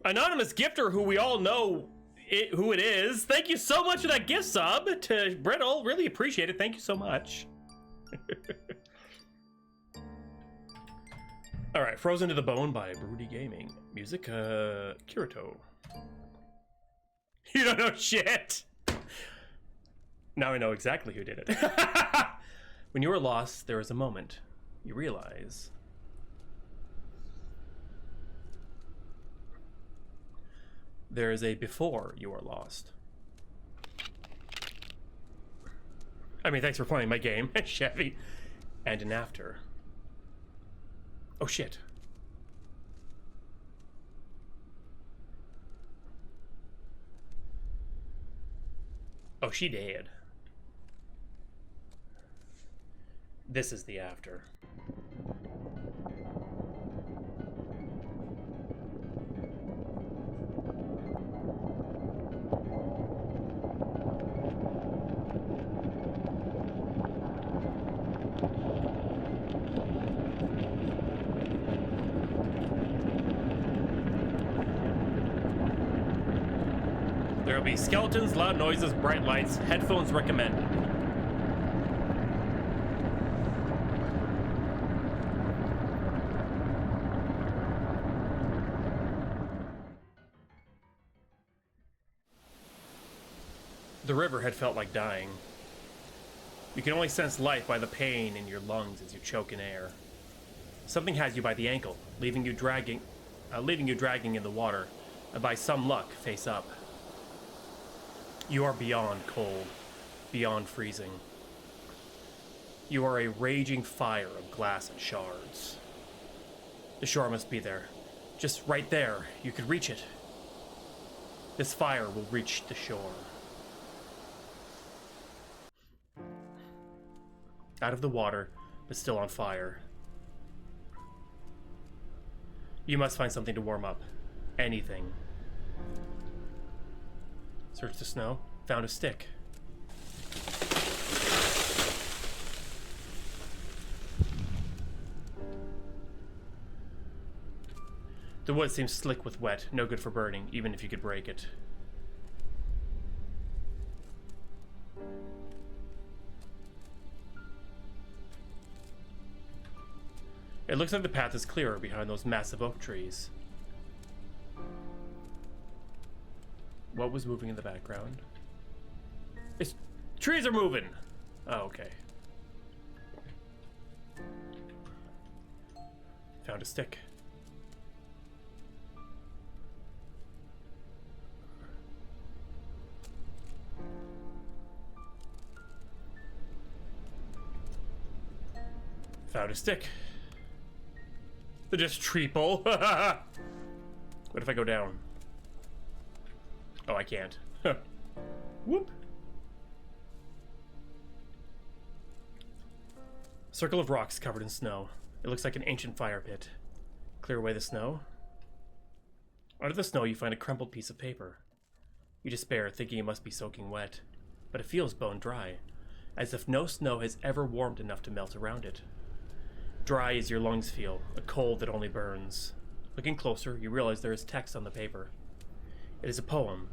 Anonymous gifter who we all know who it is. Thank you so much for that gift sub to Brittle. Really appreciate it. Thank you so much. All right, Frozen to the Bone by BroodyGaming. Music, Kirito. You don't know shit. Now I know exactly who did it. When you are lost, there is a moment. You realize. There is a before you are lost. I mean, thanks for playing my game, Chevy. And an after. Oh, shit. Oh, she dead. This is the after. There will be skeletons, loud noises, bright lights, headphones recommended. The river had felt like dying. You can only sense life by the pain in your lungs as you choke in air. Something has you by the ankle, leaving you dragging in the water, and by some luck, face up. You are beyond cold, beyond freezing. You are a raging fire of glass and shards. The shore must be there. Just right there, you could reach it. This fire will reach the shore. Out of the water, but still on fire. You must find something to warm up. Anything. Searched the snow, found a stick. The wood seems slick with wet, no good for burning, even if you could break it. It looks like the path is clearer behind those massive oak trees. What was moving in the background? It's trees are moving! Oh, okay. Found a stick. Found a stick. They're just treeple. What if I go down? Oh, I can't. Whoop. Circle of rocks covered in snow. It looks like an ancient fire pit. Clear away the snow. Under the snow, you find a crumpled piece of paper. You despair, thinking it must be soaking wet, but it feels bone dry, as if no snow has ever warmed enough to melt around it. Dry as your lungs feel, a cold that only burns. Looking closer, you realize there is text on the paper. It is a poem.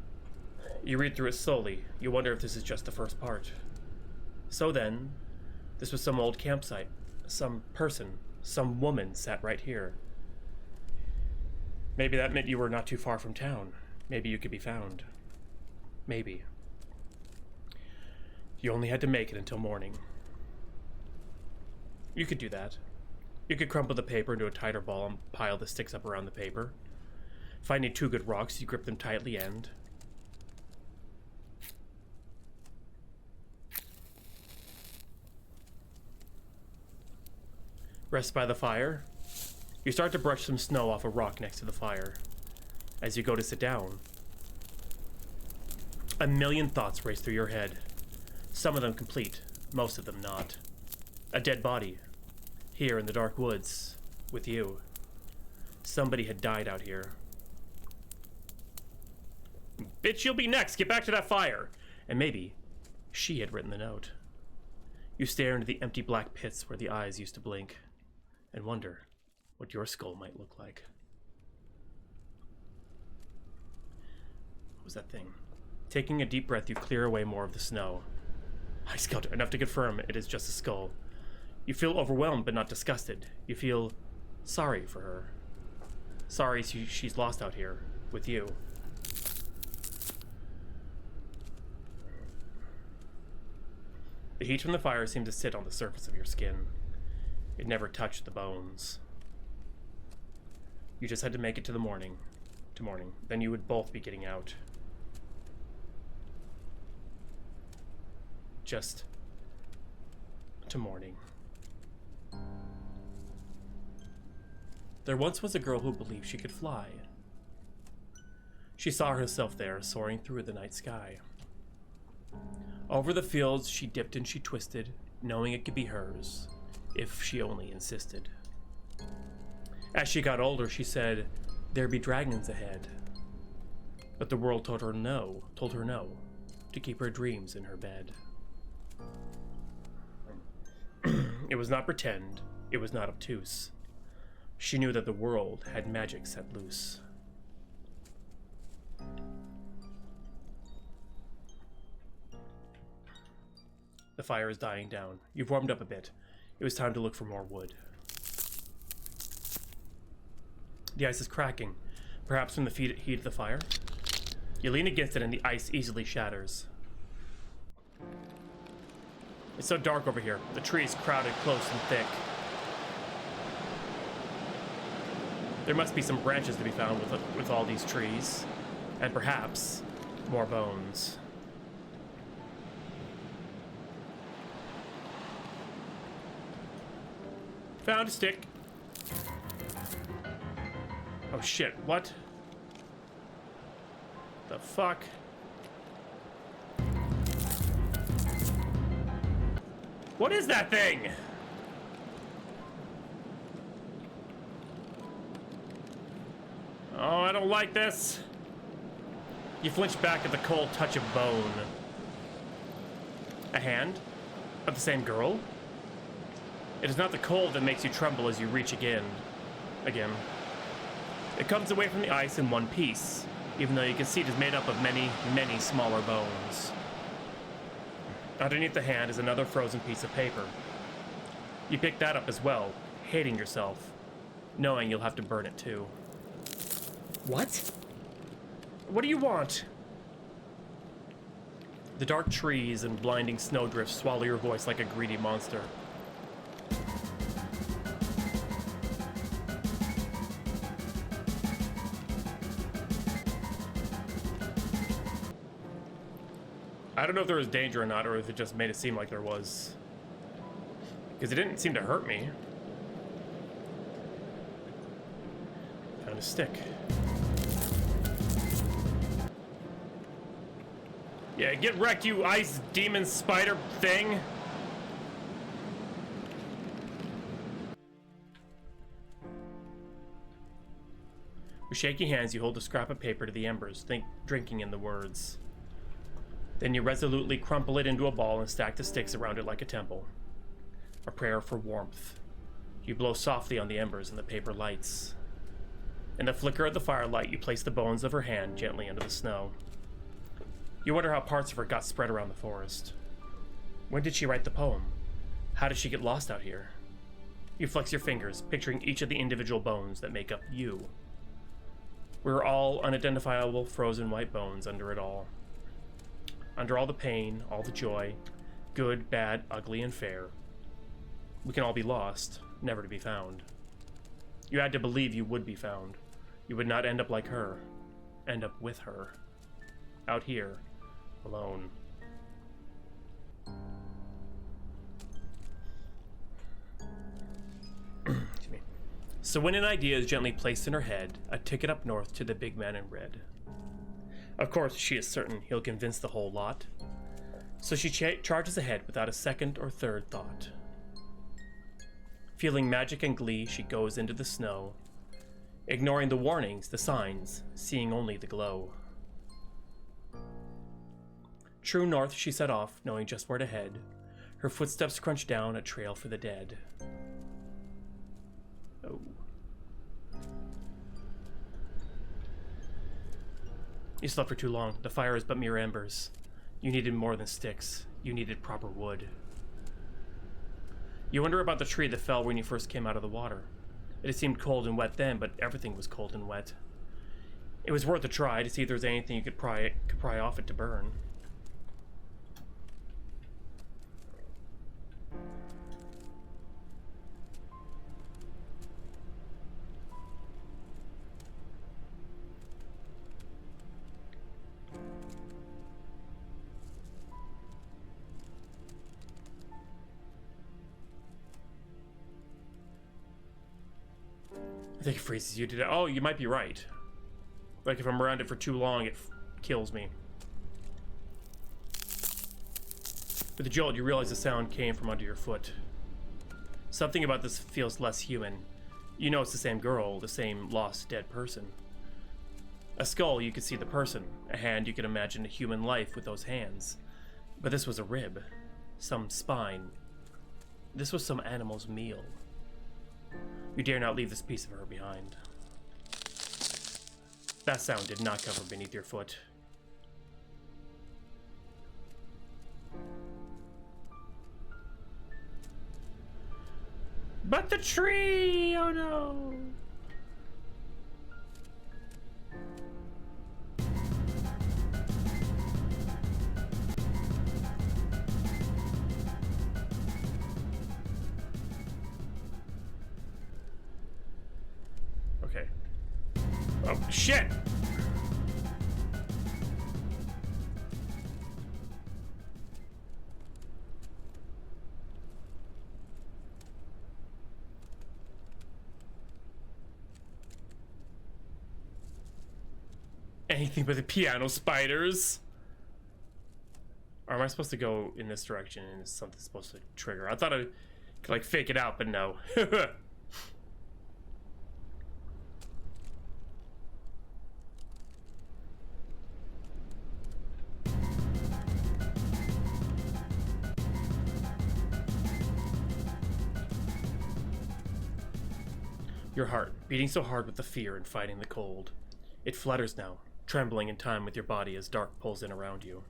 You read through it slowly. You wonder if this is just the first part. So then, this was some old campsite. Some person, some woman sat right here. Maybe that meant you were not too far from town. Maybe you could be found. Maybe. You only had to make it until morning. You could do that. You could crumple the paper into a tighter ball and pile the sticks up around the paper. Finding two good rocks, you grip them tightly and... rest by the fire. You start to brush some snow off a rock next to the fire. As you go to sit down, a million thoughts race through your head. Some of them complete, most of them not. A dead body. Here in the dark woods, with you. Somebody had died out here. Bitch, you'll be next. Get back to that fire. And maybe she had written the note. You stare into the empty black pits where the eyes used to blink and wonder what your skull might look like. was that thing? Taking a deep breath, you clear away more of the snow. I scaled her, enough to confirm it is just a skull. You feel overwhelmed but not disgusted. You feel sorry for her. Sorry she's lost out here with you. The heat from the fire seemed to sit on the surface of your skin. It never touched the bones. You just had to make it to morning. Then you would both be getting out. Just to morning. There once was a girl who believed she could fly. She saw herself there, soaring through the night sky. Over the fields she dipped and she twisted, knowing it could be hers, if she only insisted. As she got older, she said, there'd be dragons ahead. But the world told her no, to keep her dreams in her bed. It was not pretend, it was not obtuse. She knew that the world had magic set loose. The fire is dying down. You've warmed up a bit. It was time to look for more wood. The ice is cracking, perhaps from the heat of the fire. You lean against it and the ice easily shatters. It's so dark over here. The trees crowded close and thick. There must be some branches to be found with all these trees, and perhaps more bones. Found a stick. Oh shit, what? The fuck? What is that thing? Oh, I don't like this. You flinch back at the cold touch of bone. A hand? Of the same girl? It is not the cold that makes you tremble as you reach again. It comes away from the ice in one piece, even though you can see it is made up of many, many smaller bones. Underneath the hand is another frozen piece of paper. You pick that up as well, hating yourself, knowing you'll have to burn it too. What? What do you want? The dark trees and blinding snowdrifts swallow your voice like a greedy monster. I don't know if there was danger or not, or if it just made it seem like there was. Because it didn't seem to hurt me. Found a stick. Yeah, get wrecked, you ice demon spider thing! With shaky hands, you hold a scrap of paper to the embers, drinking in the words. Then you resolutely crumple it into a ball and stack the sticks around it like a temple. A prayer for warmth. You blow softly on the embers and the paper lights. In the flicker of the firelight, you place the bones of her hand gently under the snow. You wonder how parts of her got spread around the forest. When did she write the poem? How did she get lost out here? You flex your fingers, picturing each of the individual bones that make up you. We're all unidentifiable, frozen white bones under it all. Under all the pain, all the joy, good, bad, ugly, and fair. We can all be lost, never to be found. You had to believe you would be found. You would not end up like her. End up with her. Out here, alone. Excuse me. So when an idea is gently placed in her head, a ticket up north to the big man in red. Of course, she is certain he'll convince the whole lot. So she charges ahead without a second or third thought. Feeling magic and glee, she goes into the snow, ignoring the warnings, the signs, seeing only the glow. True north, she set off, knowing just where to head. Her footsteps crunch down a trail for the dead. Oh. You slept for too long. The fire is but mere embers. You needed more than sticks. You needed proper wood. You wonder about the tree that fell when you first came out of the water. It had seemed cold and wet then, but everything was cold and wet. It was worth a try to see if there was anything you could pry off it to burn. I think it freezes you to death. Oh, you might be right. Like if I'm around it for too long, it kills me. With a jolt, you realize the sound came from under your foot. Something about this feels less human. You know it's the same girl, the same lost, dead person. A skull, you could see the person. A hand, you could imagine a human life with those hands. But this was a rib. Some spine. This was some animal's meal. You dare not leave this piece of her behind. That sound did not cover beneath your foot. But the tree! Oh no! Okay. Oh, shit! Anything but the piano spiders. Or am I supposed to go in this direction and is something supposed to trigger? I thought I could like fake it out, but no. Your heart, beating so hard with the fear and fighting the cold. It flutters now, trembling in time with your body as dark pulls in around you.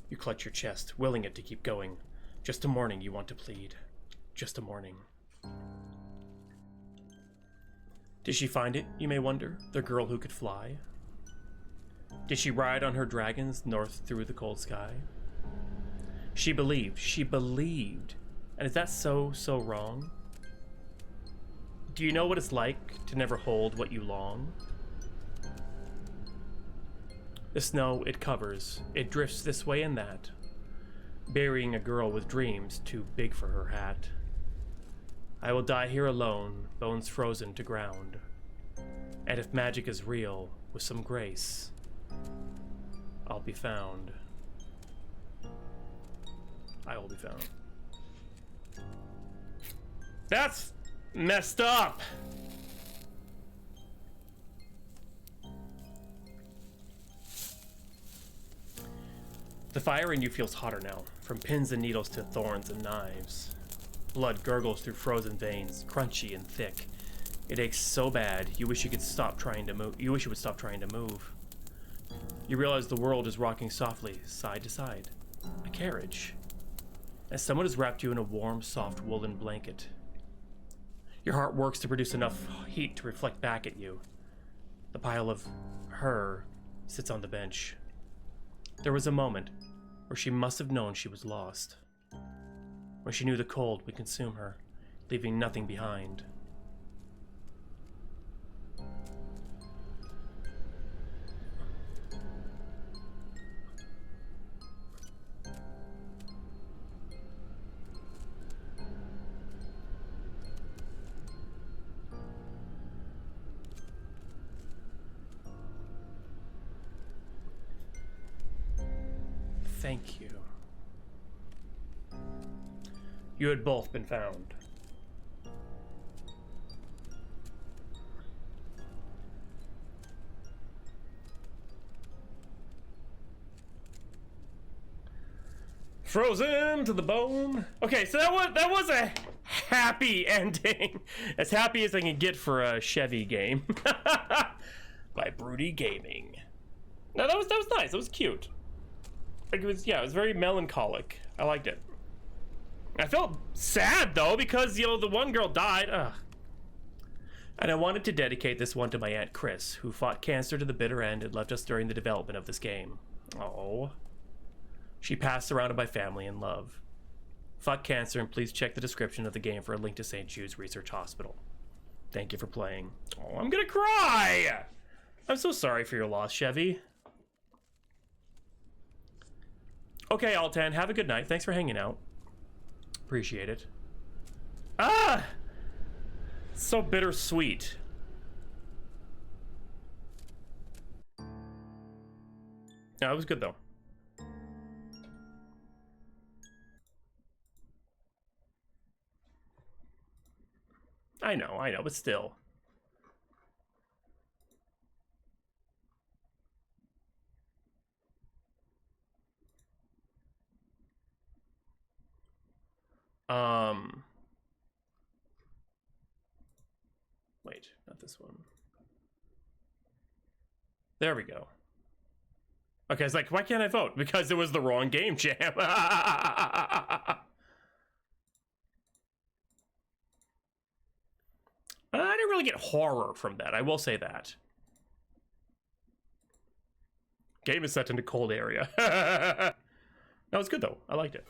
You clutch your chest, willing it to keep going. Just a morning you want to plead. Just a morning. Did she find it, you may wonder, the girl who could fly? Did she ride on her dragons north through the cold sky? She believed. And is that so wrong? Do you know what it's like to never hold what you long? The snow, it covers, it drifts this way and that, burying a girl with dreams too big for her hat. I will die here alone, bones frozen to ground. And if magic is real, with some grace, I'll be found. I will be found. That's messed up! The fire in you feels hotter now, from pins and needles to thorns and knives. Blood gurgles through frozen veins, crunchy and thick. It aches so bad, you wish you could stop trying to move. You wish you would stop trying to move. You realize the world is rocking softly, side to side. A carriage. As someone has wrapped you in a warm, soft woolen blanket. Your heart works to produce enough heat to reflect back at you. The pile of her sits on the bench. There was a moment where she must have known she was lost. When she knew the cold would consume her, leaving nothing behind. Thank you. You had both been found. Frozen to the bone. Okay, so that was a happy ending. As happy as I can get for a Chevy game. By BroodyGaming. No, that was nice. That was cute. Like, it was, yeah, it was very melancholic. I liked it. I felt sad though because, you know, the one girl died. Ugh. And I wanted to dedicate this one to my Aunt Chris, who fought cancer to the bitter end and left us during the development of this game. Oh. She passed surrounded by family and love. Fuck cancer, and please check the description of the game for a link to St. Jude's Research Hospital. Thank you for playing. Oh, I'm gonna cry! I'm so sorry for your loss, Chevy. Okay, Altan, have a good night. Thanks for hanging out. Appreciate it. Ah! So bittersweet. No, it was good though. I know, but still. Wait, not this one. There we go. Okay, it's like, why can't I vote? Because it was the wrong game jam. I didn't really get horror from that, I will say that. Game is set in a cold area. No, it's good though. I liked it.